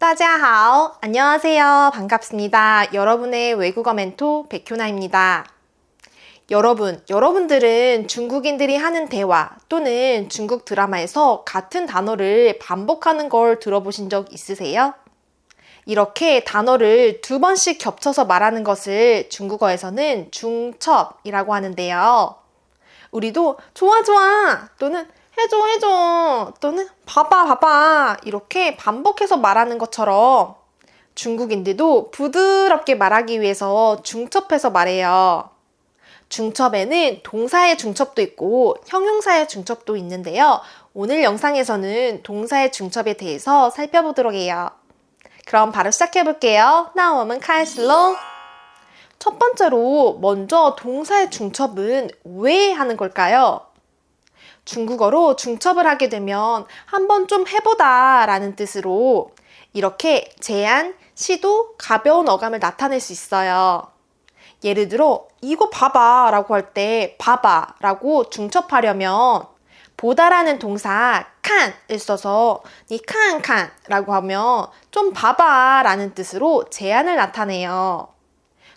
따지하오. 안녕하세요. 반갑습니다. 여러분의 외국어 멘토 백효나입니다. 여러분들은 중국인들이 하는 대화 또는 중국 드라마에서 같은 단어를 반복하는 걸 들어보신 적 있으세요? 이렇게 단어를 두 번씩 겹쳐서 말하는 것을 중국어에서는 중첩이라고 하는데요. 우리도 좋아 또는 해줘 또는 봐봐 이렇게 반복해서 말하는 것처럼 중국인들도 부드럽게 말하기 위해서 중첩해서 말해요. 중첩에는 동사의 중첩도 있고 형용사의 중첩도 있는데요. 오늘 영상에서는 동사의 중첩에 대해서 살펴보도록 해요. 그럼 바로 시작해 볼게요. 那我们开始喽. 첫 번째로 먼저 동사의 중첩은 왜 하는 걸까요? 중국어로 중첩을 하게 되면 한번 좀 해보다 라는 뜻으로 이렇게 제안, 시도, 가벼운 어감을 나타낼 수 있어요. 예를 들어 이거 봐봐 라고 할 때 봐봐 라고 중첩하려면 보다라는 동사 칸을 써서 니 칸 라고 하면 좀 봐봐 라는 뜻으로 제안을 나타내요.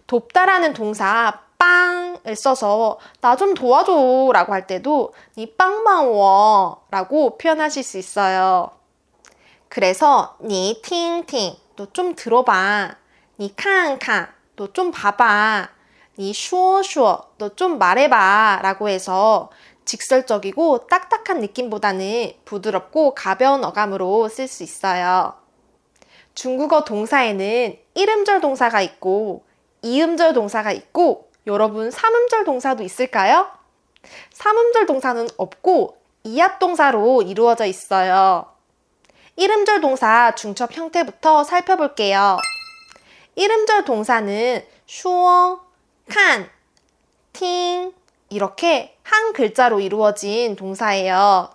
돕다라는 동사 빵을 써서 나 좀 도와줘 라고 할 때도 니 빵방워 라고 표현하실 수 있어요. 그래서 니 팅팅 너 좀 들어봐, 니 칸칸 너 좀 봐봐, 니 슈어슈어 너 좀 말해봐 라고 해서 직설적이고 딱딱한 느낌보다는 부드럽고 가벼운 어감으로 쓸 수 있어요. 중국어 동사에는 이름절 동사가 있고 이음절 동사가 있고 여러분 삼음절 동사도 있을까요? 삼음절 동사는 없고 이합 동사로 이루어져 있어요. 이름절 동사 중첩 형태부터 살펴볼게요. 이름절 동사는 슈어, 칸, 팅 이렇게 한 글자로 이루어진 동사예요.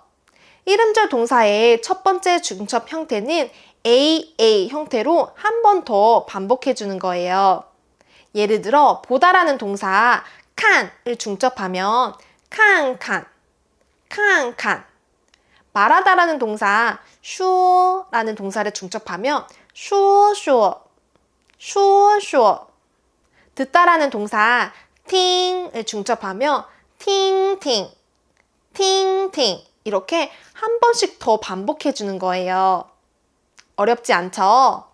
이름절 동사의 첫 번째 중첩 형태는 AA 형태로 한 번 더 반복해 주는 거예요. 예를 들어 보다라는 동사 칸을 중첩하면 칸칸 말하다라는 동사 슈어라는 동사를 중첩하면 슈어슈어 듣다라는 동사 팅을 중첩하면 팅팅 이렇게 한 번씩 더 반복해 주는 거예요. 어렵지 않죠?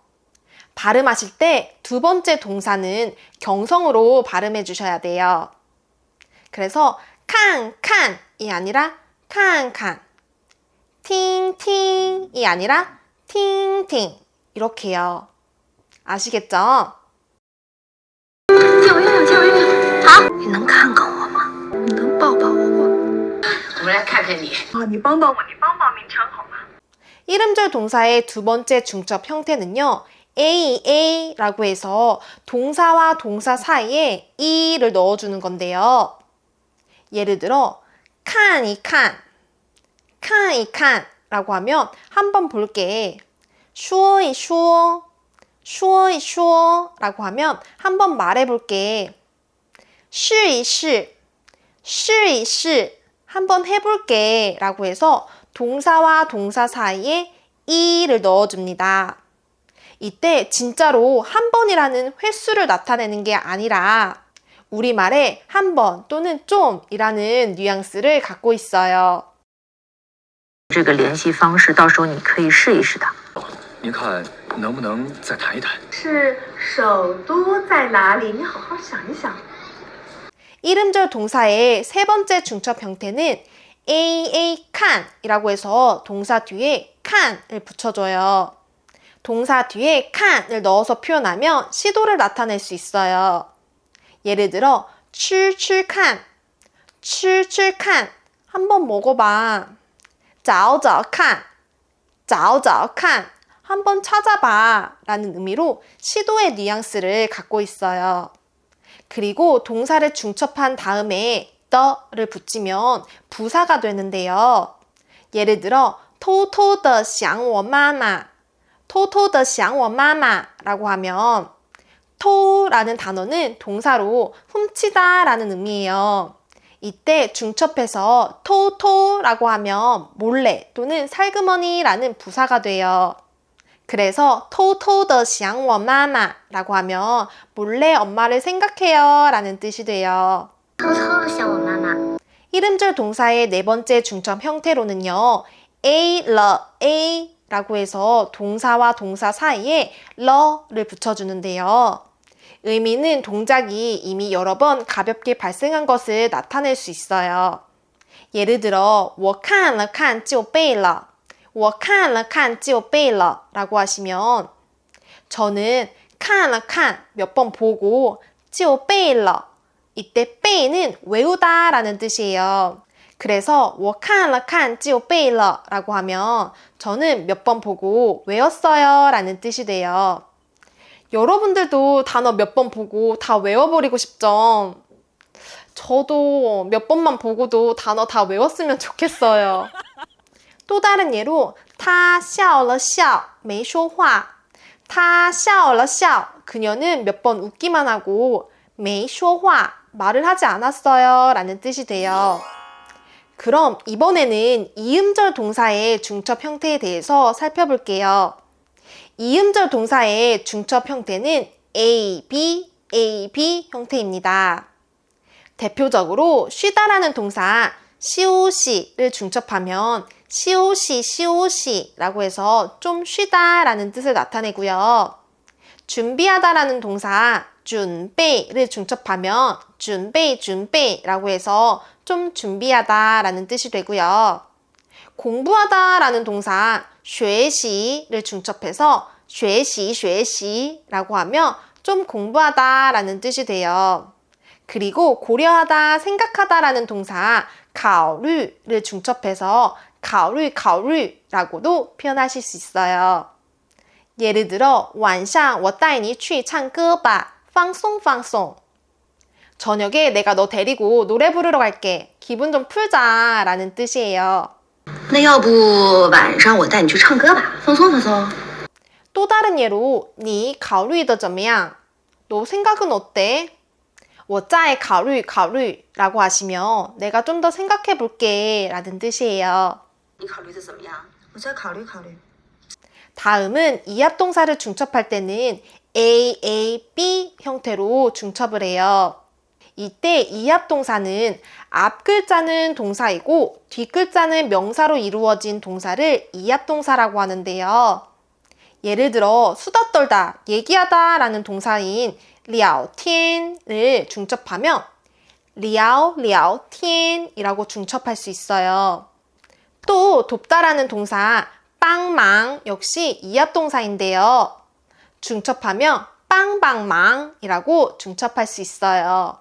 발음하실 때 두 번째 동사는 경성으로 발음해 주셔야 돼요. 그래서 칸칸이 아니라 칸칸, 팅팅이 아니라 팅팅 이렇게요. 아시겠죠? 见我好，你能看看我吗？你能抱抱我吗？我们来看看你。你帮帮我，你帮帮明成好吗？ 이름절 동사의 두 번째 중첩 형태는요. AA라고 해서 동사와 동사 사이에 이를 넣어주는 건데요. 예를 들어 칸이 라고 하면 한번 볼게. 슈어이 슈어 라고 하면 한번 말해볼게. 시이 한번 해볼게 라고 해서 동사와 동사 사이에 이를 넣어줍니다. 이때 진짜로 한 번이라는 횟수를 나타내는 게 아니라 우리말에 한 번 또는 좀이라는 뉘앙스를 갖고 있어요. 这个联系方式到时候你可以试一试的。您看能不能再谈一谈？是首都在哪里？你好好想一想。 이름절 동사의 세 번째 중첩 형태는 칸이라고 해서 동사 뒤에 칸을 붙여줘요. 동사 뒤에 칸을 넣어서 표현하면 시도를 나타낼 수 있어요. 예를 들어 칠칠칸 한번 먹어봐. 짜오짜오칸 한번 찾아봐 라는 의미로 시도의 뉘앙스를 갖고 있어요. 그리고 동사를 중첩한 다음에 더를 붙이면 부사가 되는데요. 예를 들어偷偷地想我妈妈라고 하면 토라는 단어는 동사로 훔치다 라는 의미예요. 이때 중첩해서 토라고 하면 몰래 또는 살그머니 라는 부사가 돼요. 그래서 偷偷地想我妈妈라고 하면 몰래 엄마를 생각해요 라는 뜻이 돼요. 偷偷的想我妈妈。 이름절 동사의 네 번째 중첩 형태로는요. a, a 라고 해서 동사와 동사 사이에 를 붙여주는데요. 의미는 동작이 이미 여러 번 가볍게 발생한 것을 나타낼 수 있어요. 예를 들어 我看了看就背了我看了看就背了라고 하시면 저는 看了看 몇 번 보고 就背了 이때 背는 외우다 라는 뜻이에요. 그래서 我看了看就背了라고 하면 저는 몇 번 보고 외웠어요 라는 뜻이 돼요. 여러분들도 단어 몇 번 보고 다 외워버리고 싶죠? 저도 몇 번만 보고도 단어 다 외웠으면 좋겠어요. 또 다른 예로 他笑了笑没说话他笑了笑그녀는 몇 번 웃기만 하고 没说话 말을 하지 않았어요 라는 뜻이 돼요. 그럼 이번에는 이음절 동사의 중첩 형태에 대해서 살펴볼게요. 이음절 동사의 중첩 형태는 A, B 형태입니다. 대표적으로 쉬다라는 동사 시오시를 중첩하면 시오시라고 해서 좀 쉬다라는 뜻을 나타내고요. 준비하다라는 동사 준비를 중첩하면 준비라고 해서 좀 준비하다라는 뜻이 되고요. 공부하다라는 동사 学习를 중첩해서 学习라고 하면 좀 공부하다라는 뜻이 돼요. 그리고 고려하다, 생각하다라는 동사 考虑를 중첩해서 考虑라고도 표현하실 수 있어요. 예를 들어 晚上我带你去唱歌吧放松 저녁에 내가 너 데리고 노래 부르러 갈게 기분 좀 풀자 라는 뜻이에요. 那要不晚上我带你去唱歌吧，放松放松。 또 다른 예로 你考虑的怎么样? 너 생각은 어때? 我再考虑 라고 하시면 내가 좀 더 생각해 볼게 라는 뜻이에요. 你考虑的怎么样？我再考虑考虑。 다음은 이합동사를 중첩할 때는 A, 형태로 중첩을 해요. 이때 이합동사는 앞 글자는 동사이고 뒷 글자는 명사로 이루어진 동사를 이합동사라고 하는데요. 예를 들어 수다 떨다, 얘기하다 라는 동사인 聊天을 중첩하면 聊天이라고 중첩할 수 있어요. 또 돕다라는 동사 帮忙 역시 이합동사인데요. 중첩하면 帮忙이라고 중첩할 수 있어요.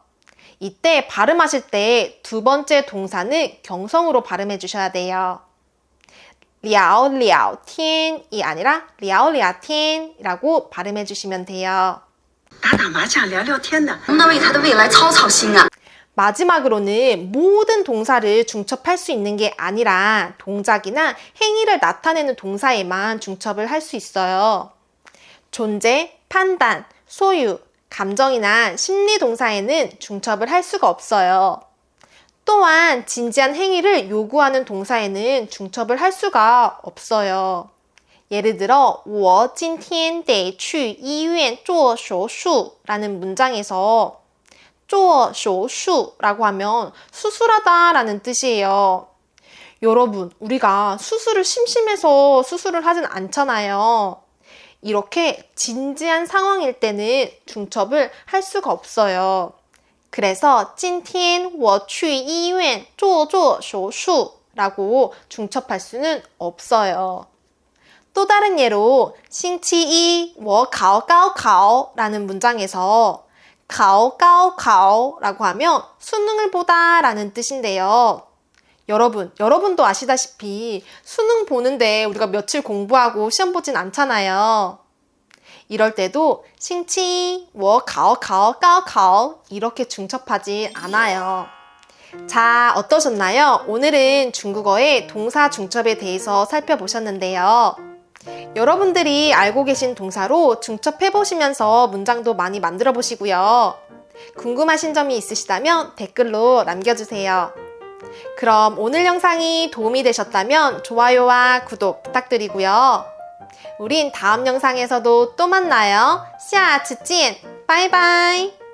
이때 발음하실 때 두 번째 동사는 경성으로 발음해 주셔야 돼요. 聊天이 아니라 聊天이라고 발음해 주시면 돼요. 打打麻将聊聊天的。那为他的未来操操心啊！ 마지막으로는 모든 동사를 중첩할 수 있는 게 아니라 동작이나 행위를 나타내는 동사에만 중첩을 할 수 있어요. 존재, 판단, 소유, 감정이나 심리 동사에는 중첩을 할 수가 없어요. 또한 진지한 행위를 요구하는 동사에는 중첩을 할 수가 없어요. 예를 들어 我今天得去医院做手术라는 문장에서 做手术라고 하면 수술하다 라는 뜻이에요. 여러분, 우리가 수술을 심심해서 수술을 하진 않잖아요. 이렇게 진지한 상황일 때는 중첩을 할 수가 없어요. 그래서 今天我去医院做手术라고 중첩할 수는 없어요. 또 다른 예로 星期一我考高考라는 문장에서 考高考라고 하면 수능을 보다 라는 뜻인데요. 여러분도 아시다시피 수능 보는데 우리가 며칠 공부하고 시험 보진 않잖아요. 이럴 때도 星期一我考高考 이렇게 중첩하지 않아요. 자, 어떠셨나요? 오늘은 중국어의 동사 중첩에 대해서 살펴보셨는데요. 여러분들이 알고 계신 동사로 중첩해보시면서 문장도 많이 만들어 보시고요. 궁금하신 점이 있으시다면 댓글로 남겨주세요. 그럼 오늘 영상이 도움이 되셨다면 좋아요와 구독 부탁드리고요. 우린 다음 영상에서도 또 만나요. 下次见. 바이바이.